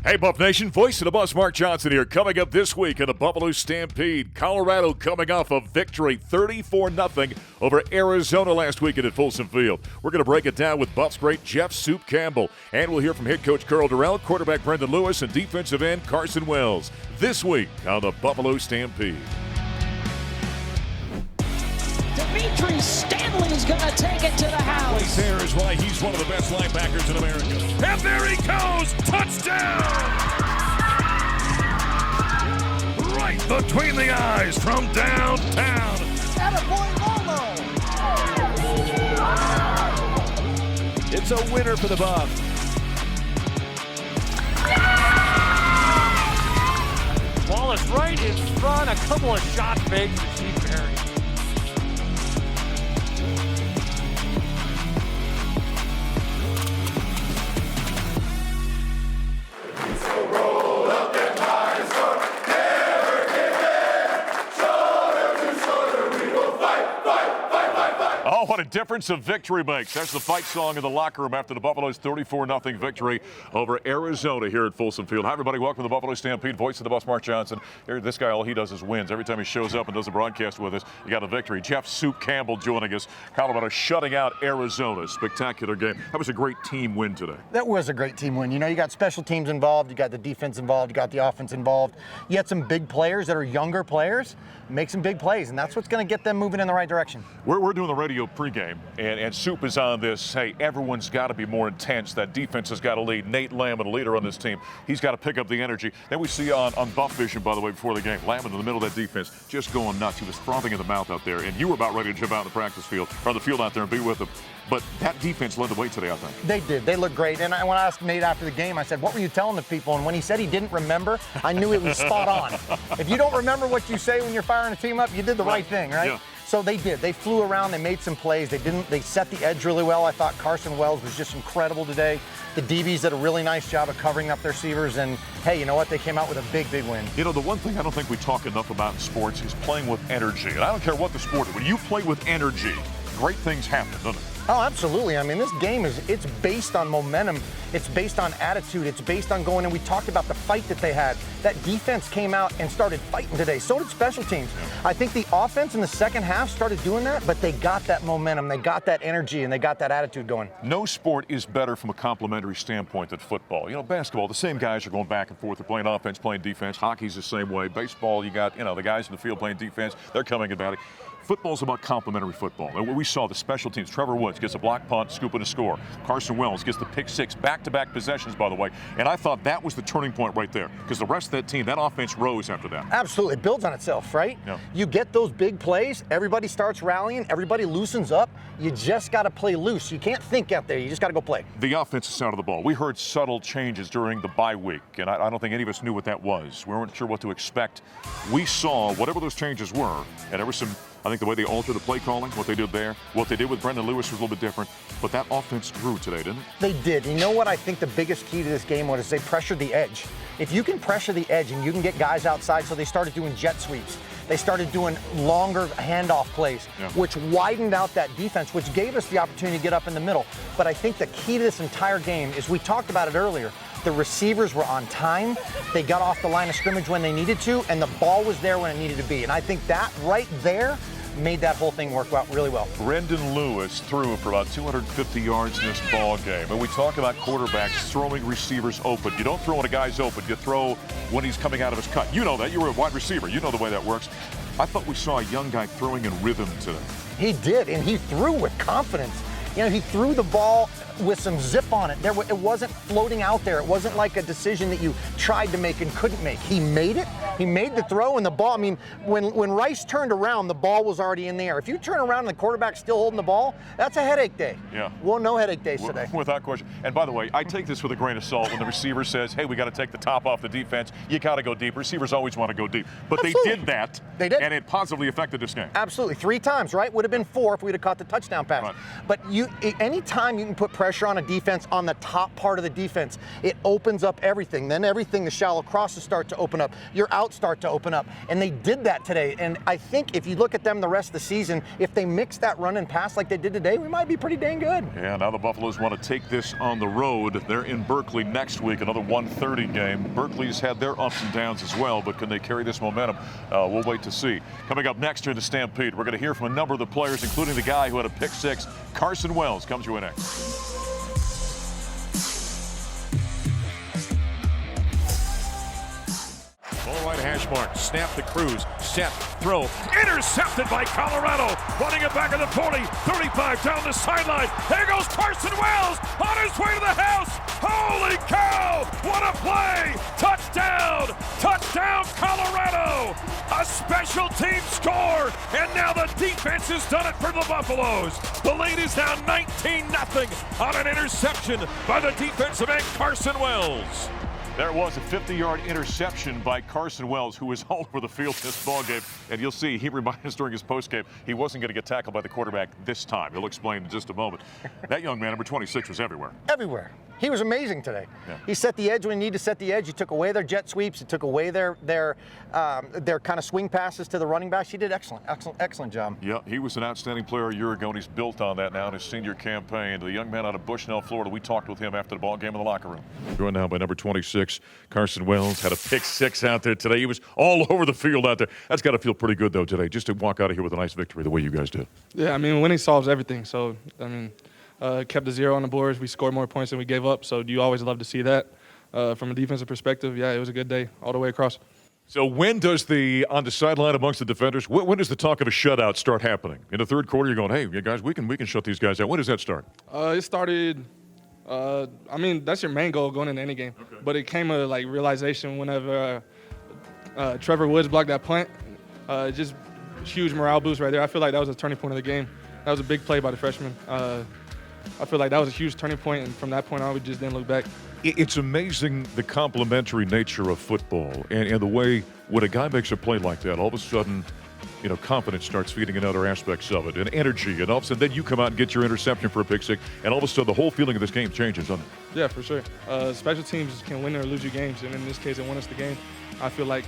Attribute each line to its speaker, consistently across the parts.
Speaker 1: Hey, Buff Nation, voice of the Bus, Mark Johnson here. Coming up this week in the Buffalo Stampede, Colorado coming off a victory 34-0 over Arizona last weekend at Folsom Field. We're going to break it down with Buffs great Jeff "Soup" Campbell. And we'll hear from head coach Karl Dorrell, quarterback Brendon Lewis, and defensive end Carson Wells. This week on the Buffalo Stampede.
Speaker 2: Dimitri Stanley's going to take it to the house.
Speaker 1: There is why he's one of the best linebackers in America. And there he goes! Touchdown! Right between the eyes from downtown.
Speaker 2: Attaboy Lolo!
Speaker 3: It's a winner for the Buffs.
Speaker 4: Ball is right in front. A couple of shot fakes to Steve Perry.
Speaker 1: Oh, what a difference a victory makes. That's the fight song in the locker room after the Buffalo's 34-0 victory over Arizona here at Folsom Field. Hi, everybody. Welcome to the Buffalo Stampede. Voice of the Bus, Mark Johnson. Here, this guy, all he does is wins. Every time he shows up and does a broadcast with us, you got a victory. Jeff "Soup" Campbell joining us. Colorado shutting out Arizona. Spectacular game. That was a great team win today.
Speaker 5: That was a great team win. You know, you got special teams involved, you got the defense involved, you got the offense involved. You had some big players that are younger players make some big plays, and that's what's going to get them moving in the right direction.
Speaker 1: We're doing the radio pregame, and Soup is on this. Hey, everyone's got to be more intense. That defense has got to lead. Nate Lambert, the leader on this team, he's got to pick up the energy. Then we see on Buff Vision, by the way, before the game, Lambert in the middle of that defense, just going nuts. He was frothing in the mouth out there, and you were about ready to jump out in the practice field, or the field out there and be with him. But that defense led the way today, I think.
Speaker 5: They did. They looked great. And when I asked Nate after the game, I said, what were you telling the people? And when he said he didn't remember, I knew it was spot on. If you don't remember what you say when you're firing a team up, you did the right thing, right?
Speaker 1: Yeah.
Speaker 5: So they did. They flew around. They made some plays. They set the edge really well. I thought Carson Wells was just incredible today. The DBs did a really nice job of covering up their receivers. And, hey, you know what? They came out with a big, big win.
Speaker 1: You know, the one thing I don't think we talk enough about in sports is playing with energy. And I don't care what the sport is. When you play with energy, great things happen, doesn't it?
Speaker 5: Oh, absolutely. I mean, this game it's based on momentum. It's based on attitude. It's based on going, and we talked about the fight that they had. That defense came out and started fighting today. So did special teams. Yeah. I think the offense in the second half started doing that, but they got that momentum. They got that energy, and they got that attitude going.
Speaker 1: No sport is better from a complementary standpoint than football. You know, basketball, the same guys are going back and forth. They're playing offense, playing defense. Hockey's the same way. Baseball, you got, the guys in the field playing defense. They're coming and batting. Football's about complementary football. And we saw the special teams. Trevor Woods gets a block punt, scoop and a score. Carson Wells gets the pick six, back-to-back possessions, by the way. And I thought that was the turning point right there, because the rest of that team, that offense rose after that.
Speaker 5: Absolutely. It builds on itself, right?
Speaker 1: Yeah.
Speaker 5: You get those big plays, everybody starts rallying, everybody loosens up. You just got to play loose. You can't think out there. You just got to go play.
Speaker 1: The offensive side of the ball. We heard subtle changes during the bye week, and I don't think any of us knew what that was. We weren't sure what to expect. We saw whatever those changes were, and there was some, I think the way they altered the play calling, what they did there, what they did with Brendon Lewis was a little bit different, but that offense grew today, didn't it?
Speaker 5: They did. You know what I think the biggest key to this game was? They pressured the edge. If you can pressure the edge and you can get guys outside, so they started doing jet sweeps. They started doing longer handoff plays, which widened out that defense, which gave us the opportunity to get up in the middle. But I think the key to this entire game is, we talked about it earlier, the receivers were on time. They got off the line of scrimmage when they needed to, and the ball was there when it needed to be. And I think that right there made that whole thing work out really well.
Speaker 1: Brendon Lewis threw for about 250 yards in this ball game. And we talk about quarterbacks throwing receivers open. You don't throw when a guy's open. You throw when he's coming out of his cut. You know that. You were a wide receiver. You know the way that works. I thought we saw a young guy throwing in rhythm today.
Speaker 5: He did, and he threw with confidence. You know, he threw the ball with some zip on it. It wasn't floating out there. It wasn't like a decision that you tried to make and couldn't make. He made it. He made the throw, and the ball, I mean, when Rice turned around, the ball was already in the air. If you turn around and the quarterback's still holding the ball, that's a headache day.
Speaker 1: Yeah.
Speaker 5: Well, no headache days today.
Speaker 1: Without question. And by the way, I take this with a grain of salt when the receiver says, hey, we got to take the top off the defense. You got to go deep. Receivers always want to go deep. But
Speaker 5: Absolutely.
Speaker 1: They did that.
Speaker 5: They did.
Speaker 1: And it positively affected this game.
Speaker 5: Absolutely. 3 times, right? Would have been 4 if we'd have caught the touchdown pass.
Speaker 1: Right.
Speaker 5: But anytime you can put pressure pressure on a defense on the top part of the defense, it opens up everything. Then everything, the shallow crosses start to open up. Your outs start to open up. And they did that today. And I think if you look at them the rest of the season, if they mix that run and pass like they did today, we might be pretty dang good.
Speaker 1: Yeah, now the Buffaloes want to take this on the road. They're in Berkeley next week, another 1:30 game. Berkeley's had their ups and downs as well, but can they carry this momentum? We'll wait to see. Coming up next here in the Stampede, we're going to hear from a number of the players, including the guy who had a pick six. Carson Wells comes your way next.
Speaker 4: Full right hash mark, snap the Cruz, set, throw, intercepted by Colorado, running it back at the 40, 35 down the sideline. There goes Carson Wells on his way to the house. Holy cow, what a play! Touchdown, touchdown Colorado! A special team score, and now the defense has done it for the Buffaloes. The lead is now 19-0 on an interception by the defensive end Carson Wells.
Speaker 1: There was a 50-yard interception by Carson Wells, who was all over the field this ballgame. And you'll see, he reminded us during his postgame, he wasn't going to get tackled by the quarterback this time. He'll explain in just a moment. That young man, number 26, was everywhere.
Speaker 5: Everywhere. He was amazing today.
Speaker 1: Yeah.
Speaker 5: He set the edge when he needed to set the edge. He took away their jet sweeps. He took away their kind of swing passes to the running backs. He did excellent job.
Speaker 1: Yeah, he was an outstanding player a year ago, and he's built on that now in his senior campaign. The young man out of Bushnell, Florida, we talked with him after the ball game in the locker room. Joined now by number 26, Carson Wells. Had a pick six out there today. He was all over the field out there. That's got to feel pretty good, though, today, just to walk out of here with a nice victory the way you guys did.
Speaker 3: Yeah, I mean, winning solves everything. So, I mean, kept the 0 on the boards. We scored more points than we gave up. So you always love to see that. From a defensive perspective, yeah, it was a good day all the way across.
Speaker 1: So when does on the sideline amongst the defenders, when does the talk of a shutout start happening? In the third quarter, you're going, hey, you guys, we can shut these guys out. When does that start?
Speaker 3: It started, I mean, that's your main goal going into any game. Okay. But it came a, realization whenever Trevor Woods blocked that punt. Just huge morale boost right there. I feel like that was a turning point of the game. That was a big play by the freshman. I feel like that was a huge turning point, and from that point on, we just didn't look back.
Speaker 1: It's amazing the complementary nature of football and the way when a guy makes a play like that, all of a sudden, confidence starts feeding in other aspects of it, and energy, and all of a sudden then you come out and get your interception for a pick six, and all of a sudden the whole feeling of this game changes, doesn't it?
Speaker 3: Yeah, for sure. Special teams can win or lose you games, and in this case, it won us the game. I feel like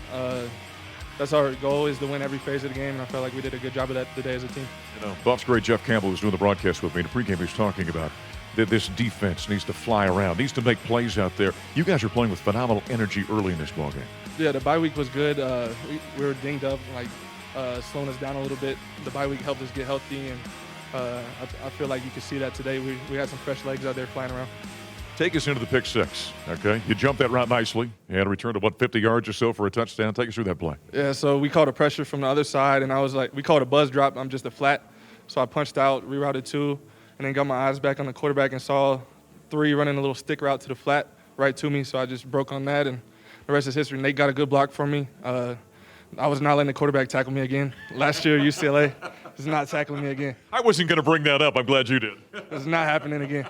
Speaker 3: that's our goal, is to win every phase of the game, and I felt like we did a good job of that today as a team.
Speaker 1: Buff's great Jeff Campbell was doing the broadcast with me. In the pregame, he was talking about that this defense needs to fly around, needs to make plays out there. You guys are playing with phenomenal energy early in this ballgame.
Speaker 3: Yeah, the bye week was good. We were dinged up, slowing us down a little bit. The bye week helped us get healthy, and I feel like you could see that today. We had some fresh legs out there flying around.
Speaker 1: Take us into the pick six, okay? You jumped that route nicely. You had a return to, 50 yards or so for a touchdown. Take us through that play.
Speaker 3: Yeah, so we called a pressure from the other side, and we called a buzz drop. I'm just a flat. So I punched out, rerouted 2, and then got my eyes back on the quarterback and saw 3 running a little stick route to the flat right to me. So I just broke on that, and the rest is history. Nate got a good block for me. I was not letting the quarterback tackle me again. Last year, UCLA is not tackling me again.
Speaker 1: I wasn't going to bring that up. I'm glad you did.
Speaker 3: It's not happening again.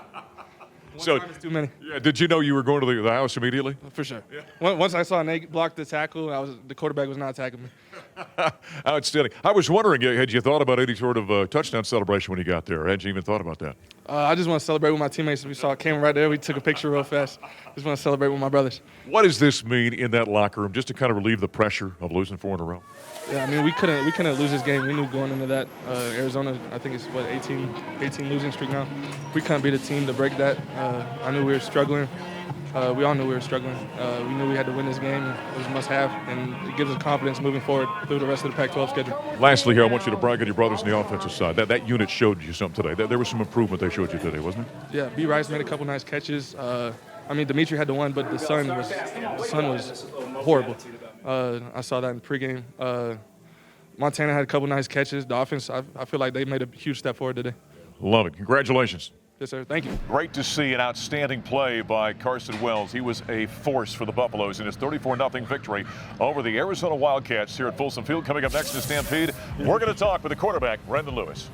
Speaker 3: One time is too many.
Speaker 1: Yeah, did you know you were going to the house immediately?
Speaker 3: For sure. Yeah. Once I saw Nate block the tackle, the quarterback was not tackling me.
Speaker 1: Outstanding. I was wondering, had you thought about any sort of touchdown celebration when you got there? Had you even thought about that?
Speaker 3: I just want to celebrate with my teammates. We saw it came right there. We took a picture real fast. Just want to celebrate with my brothers.
Speaker 1: What does this mean in that locker room, just to kind of relieve the pressure of losing 4 in a row?
Speaker 3: Yeah, I mean, we couldn't lose this game. We knew going into that. Arizona, I think it's 18 losing streak now. We couldn't beat a team to break that. I knew we were struggling. We all knew we were struggling. We knew we had to win this game. It was a must-have, and it gives us confidence moving forward through the rest of the Pac-12 schedule.
Speaker 1: Lastly here, I want you to brag on your brothers on the offensive side. That unit showed you something today. There was some improvement they showed you today, wasn't it?
Speaker 3: Yeah, B. Rice made a couple nice catches. I mean, Dimitri had the one, but the sun was horrible. I saw that in pregame. Montana had a couple nice catches. The offense, I feel like they made a huge step forward today.
Speaker 1: Love it. Congratulations.
Speaker 3: Yes, sir. Thank you.
Speaker 1: Great to see an outstanding play by Carson Wells. He was a force for the Buffaloes in his 34-0 victory over the Arizona Wildcats here at Folsom Field. Coming up next in the Stampede, we're going to talk with the quarterback, Brendon Lewis.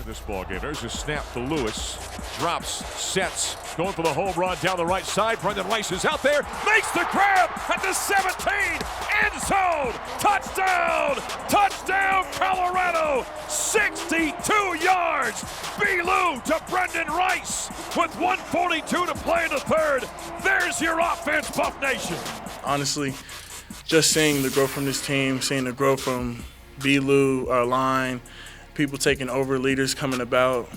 Speaker 4: in this ball game. There's a snap to Lewis. Drops, sets, going for the home run down the right side. Brendon Rice is out there, makes the grab at the 17, end zone, touchdown, touchdown, Colorado, 62 yards. B-Lou to Brendon Rice with 1:42 to play in the third. There's your offense, Buff Nation.
Speaker 6: Honestly, just seeing the growth from this team, seeing the growth from B-Lou, our line, people taking over, leaders coming about,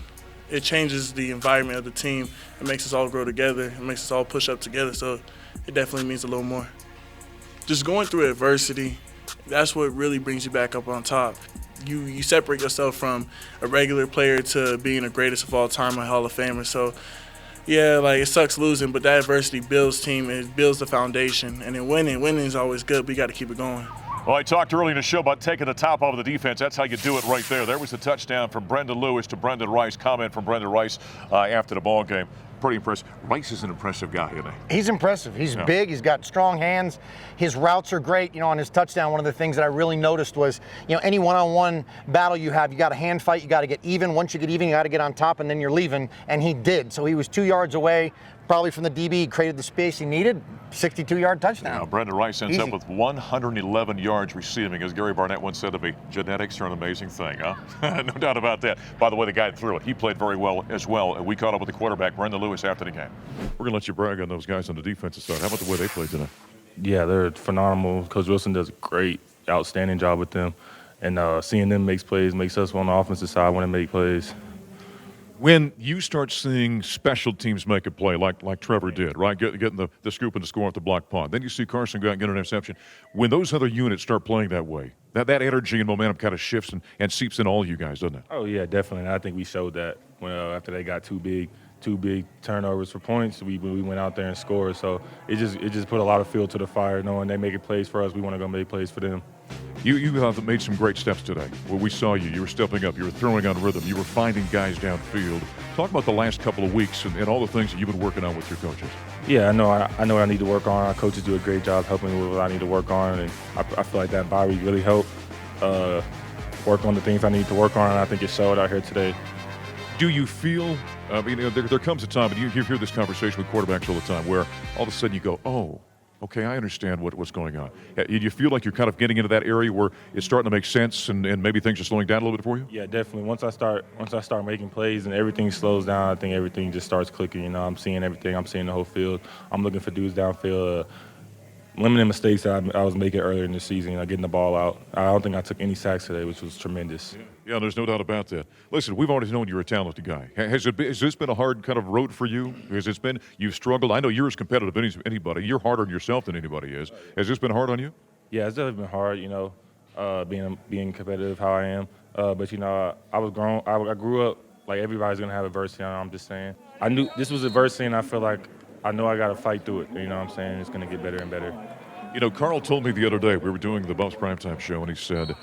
Speaker 6: it changes the environment of the team. It makes us all grow together. It makes us all push up together, so it definitely means a little more. Just going through adversity, that's what really brings you back up on top. You separate yourself from a regular player to being the greatest of all time, a Hall of Famer. So, yeah, like it sucks losing, but that adversity builds team, and it builds the foundation. And then winning is always good, but you got to keep it going.
Speaker 1: Well, I talked earlier in the show about taking the top off of the defense. That's how you do it right there. There was the touchdown from Brendon Lewis to Brendon Rice. Comment from Brendon Rice after the ball game. Pretty impressive. Rice is an impressive guy, isn't he?
Speaker 5: He's impressive. He's big. He's got strong hands. His routes are great. You know, on his touchdown, one of the things that I really noticed was, you know, any one-on-one battle you have, you got to hand fight. You got to get even. Once you get even, you got to get on top, and then you're leaving. And he did. So he was 2 yards away, probably from the DB. He created the space he needed. 62-yard touchdown.
Speaker 1: Now, Brendon Rice ends up with 111 yards receiving. As Gary Barnett once said to me, genetics are an amazing thing, huh? No doubt about that. By the way, the guy that threw it, he played very well as well. And we caught up with the quarterback, Brendon Lewis, after the game. We're going to let you brag on those guys on the defensive side. How about the way they played tonight?
Speaker 7: Yeah, they're phenomenal. Coach Wilson does a great, outstanding job with them. And seeing them make plays makes us on the offensive side want to make plays.
Speaker 1: When you start seeing special teams make a play like Trevor did, right, getting the scoop and the score off the block punt, then you see Carson go out and get an interception. When those other units start playing that way, that energy and momentum kind of shifts and seeps in all you guys, doesn't it?
Speaker 7: Oh, yeah, definitely. And I think we showed that when after they got two big turnovers for points, we went out there and scored. So it just put a lot of fuel to the fire, knowing they making plays for us. We want to go make plays for them.
Speaker 1: You have made some great steps today. Where we saw you were stepping up, you were throwing on rhythm, you were finding guys downfield. Talk about the last couple of weeks and all the things that you've been working on with your coaches.
Speaker 7: Yeah, I know what I need to work on. Our coaches do a great job helping me with what I need to work on, and I feel like that bye week really helped work on the things I need to work on, and I think it showed out here today.
Speaker 1: Do you feel, there comes a time, and you hear this conversation with quarterbacks all the time, where all of a sudden you go, oh, okay, I understand what's going on. Do you feel like you're kind of getting into that area where it's starting to make sense and maybe things are slowing down a little bit for you?
Speaker 7: Yeah, definitely. Once I start making plays and everything slows down, I think everything just starts clicking. You know, I'm seeing everything. I'm seeing the whole field. I'm looking for dudes downfield. Limiting mistakes that I was making earlier in the season, getting the ball out. I don't think I took any sacks today, which was tremendous.
Speaker 1: Yeah, there's no doubt about that. Listen, we've always known you're a talented guy. Has this been a hard kind of road for you? You've struggled? I know you're as competitive as anybody. You're harder on yourself than anybody is. Has this been hard on you?
Speaker 7: Yeah, it's definitely been hard, being competitive how I am. But, I grew up like everybody's going to have adversity. I'm just saying. I knew this was adversity, and I feel like I know I got to fight through it. You know what I'm saying? It's going to get better and better.
Speaker 1: You know, Karl told me the other day, we were doing the Buffs Primetime show, and he said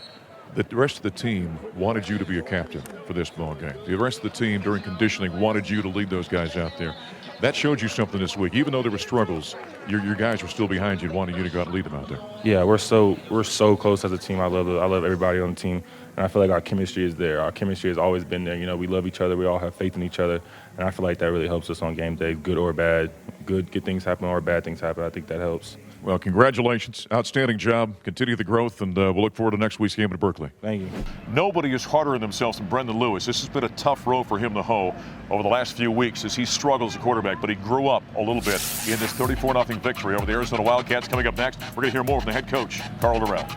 Speaker 1: that the rest of the team wanted you to be a captain for this ball game. The rest of the team during conditioning wanted you to lead those guys out there. That showed you something this week. Even though there were struggles, your guys were still behind you and wanted you to go out and lead them out there.
Speaker 7: Yeah, we're so close as a team. I love everybody on the team, and I feel like our chemistry is there. Our chemistry has always been there. You know, we love each other. We all have faith in each other, and I feel like that really helps us on game day, good or bad. Good things happen or bad things happen. I think that helps.
Speaker 1: Well, congratulations. Outstanding job. Continue the growth, and we'll look forward to next week's game at Berkeley.
Speaker 7: Thank you.
Speaker 1: Nobody is harder on themselves than Brendon Lewis. This has been a tough road for him to hoe over the last few weeks as he struggles as a quarterback, but he grew up a little bit in this 34-0 victory over the Arizona Wildcats. Coming up next, we're going to hear more from the head coach, Karl Dorrell.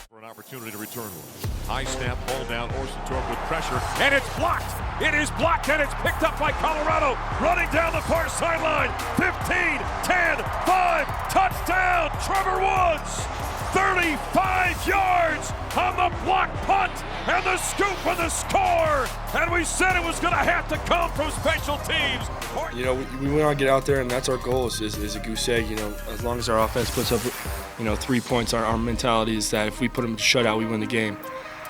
Speaker 4: For an opportunity to return one. High snap, ball down, Orsentorp with pressure, and it's blocked. It is blocked, and it's picked up by Colorado. Running down the far sideline. 15, 10, 5, touchdown, Trevor Woods. 35 yards on the block punt, and the scoop and the score. And we said it was going to have to come from special teams.
Speaker 8: You know, we want to get out there, and that's our goal is a goose egg. You know, as long as our offense puts up, 3 points, our mentality is that if we put them to shutout, we win the game.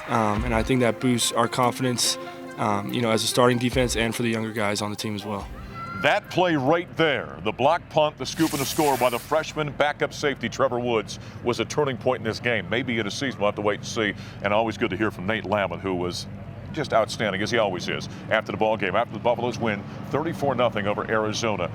Speaker 8: And I think that boosts our confidence, as a starting defense and for the younger guys on the team as well.
Speaker 1: That play right there, the block punt, the scoop and the score by the freshman backup safety Trevor Woods was a turning point in this game. Maybe in a season, we'll have to wait and see. And always good to hear from Nate Lambert, who was just outstanding, as he always is, after the ball game, after the Buffaloes win 34-0 over Arizona.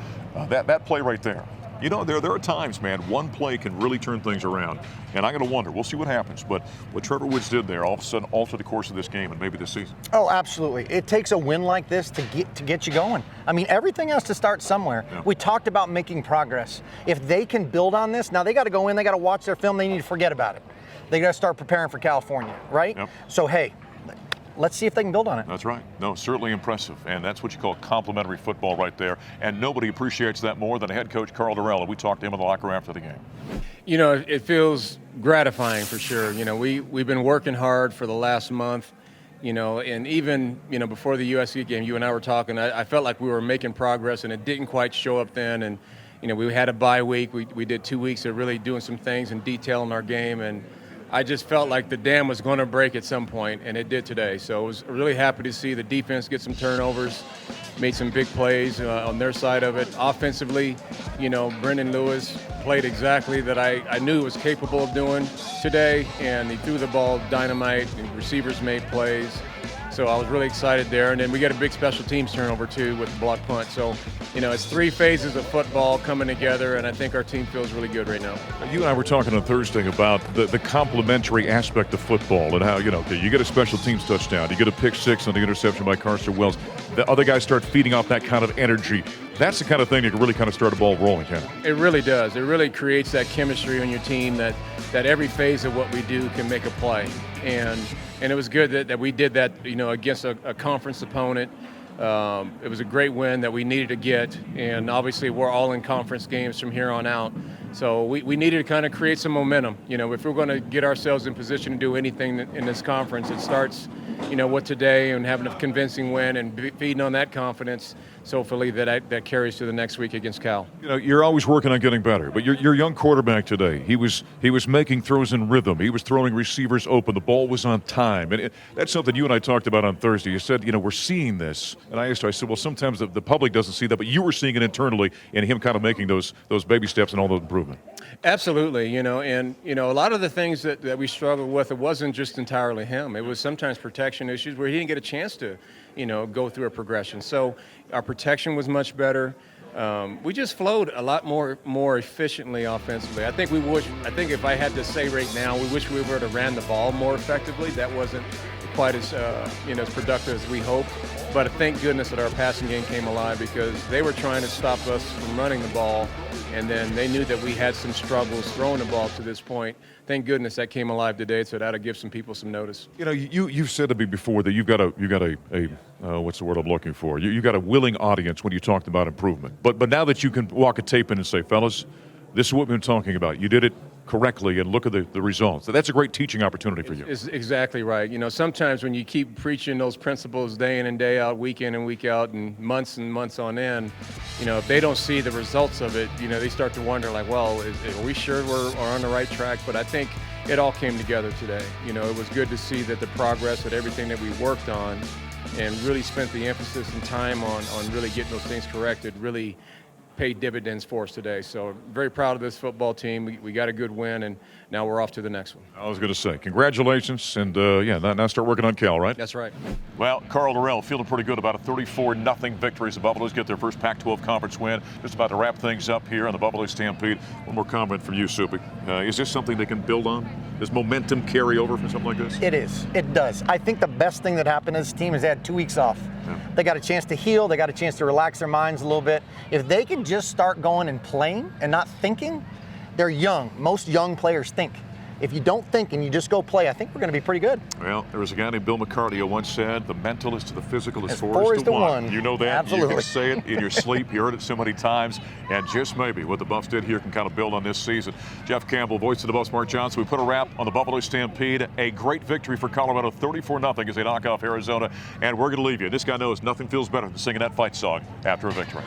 Speaker 1: That play right there. You know, there are times, man, one play can really turn things around. And I'm going to wonder, we'll see what happens. But what Trevor Woods did there all of a sudden altered the course of this game and maybe this season.
Speaker 5: Oh, absolutely. It takes a win like this to get you going. I mean, everything has to start somewhere. Yeah. We talked about making progress. If they can build on this, now they got to go in, they got to watch their film, they need to forget about it. They got to start preparing for California, right?
Speaker 1: Yep.
Speaker 5: So, hey, let's see if they can build on it.
Speaker 1: That's right. No, certainly impressive. And that's what you call complimentary football right there. And nobody appreciates that more than head coach Karl Dorrell. And we talked to him in the locker room after the game.
Speaker 9: You know, it feels gratifying for sure. You know, we've been working hard for the last month, you know, and even, you know, before the USC game, you and I were talking, I felt like we were making progress and it didn't quite show up then. And, you know, we had a bye week. We did 2 weeks of really doing some things and detailing our game. And I just felt like the dam was going to break at some point, and it did today. So I was really happy to see the defense get some turnovers, made some big plays on their side of it. Offensively, you know, Brendon Lewis played exactly that I knew he was capable of doing today, and he threw the ball dynamite, and receivers made plays. So I was really excited there. And then we got a big special teams turnover, too, with the block punt. So, you know, it's 3 phases of football coming together, and I think our team feels really good right now.
Speaker 1: You and I were talking on Thursday about the complementary aspect of football and how, you know, you get a special teams touchdown, you get a pick six on the interception by Carson Wells. The other guys start feeding off that kind of energy. That's the kind of thing that can really kind of start a ball rolling, can it?
Speaker 9: It really does. It really creates that chemistry on your team that every phase of what we do can make a play. And it was good that we did that, you know, against a conference opponent. It was a great win that we needed to get, and obviously we're all in conference games from here on out. So we needed to kind of create some momentum. You know, if we're going to get ourselves in position to do anything in this conference, it starts, you know, with today and having a convincing win and feeding on that confidence. So hopefully that carries to the next week against Cal.
Speaker 1: You know, you're always working on getting better, but your young quarterback today, he was making throws in rhythm. He was throwing receivers open. The ball was on time. And that's something you and I talked about on Thursday. You said, you know, we're seeing this. And I said, well, sometimes the public doesn't see that, but you were seeing it internally and him kind of making those baby steps and all the improvement.
Speaker 9: Absolutely, you know, and, you know, a lot of the things that we struggled with, it wasn't just entirely him. It was sometimes protection issues where he didn't get a chance to, you know, go through a progression. So our protection was much better. We just flowed a lot more efficiently offensively. I think if I had to say right now, we wish we would have ran the ball more effectively. That wasn't quite as as productive as we hoped. But thank goodness that our passing game came alive because they were trying to stop us from running the ball, and then they knew that we had some struggles throwing the ball to this point. Thank goodness that came alive today, so that'll give some people some notice. You know,
Speaker 1: you've said to me before that you've got a what's the word I'm looking for? You got a willing audience when you talked about improvement. But now that you can walk a tape in and say, fellas, this is what we've been talking about. You did it correctly, and look at the results. So that's a great teaching opportunity for you.
Speaker 9: It's exactly right. You know, sometimes when you keep preaching those principles day in and day out, week in and week out, and months on end, you know, if they don't see the results of it, you know, they start to wonder, like, well, are we sure we're on the right track? But I think it all came together today. You know, it was good to see that the progress of everything that we worked on and really spent the emphasis and time on really getting those things corrected really paid dividends for us today. So very proud of this football team. We got a good win, and now we're off to the next one.
Speaker 1: I was going to say, congratulations, and now start working on Cal, right?
Speaker 9: That's right.
Speaker 1: Well, Karl Dorrell feeling pretty good about a 34-0 victory as the Buffaloes get their first Pac-12 conference win. Just about to wrap things up here on the Buffalo Stampede. One more comment from you, Soupy. Is this something they can build on? Does momentum carry over for something like this?
Speaker 5: It is. It does. I think the best thing that happened to this team is they had 2 weeks off. Yeah. They got a chance to heal. They got a chance to relax their minds a little bit. If they can just start going and playing and not thinking, they're young. Most young players think. If you don't think and you just go play, I think we're going to be pretty good.
Speaker 1: Well, there was a guy named Bill McCarty who once said, the mental is to the physical as 4 is to 1. You know that.
Speaker 5: Absolutely.
Speaker 1: You can say it in your sleep. You heard it so many times. And just maybe what the Buffs did here can kind of build on this season. Jeff Campbell, voice of the Buffs, Mark Johnson. We put a wrap on the Buffalo Stampede. A great victory for Colorado, 34-0 as they knock off Arizona. And we're going to leave you. This guy knows nothing feels better than singing that fight song after a victory.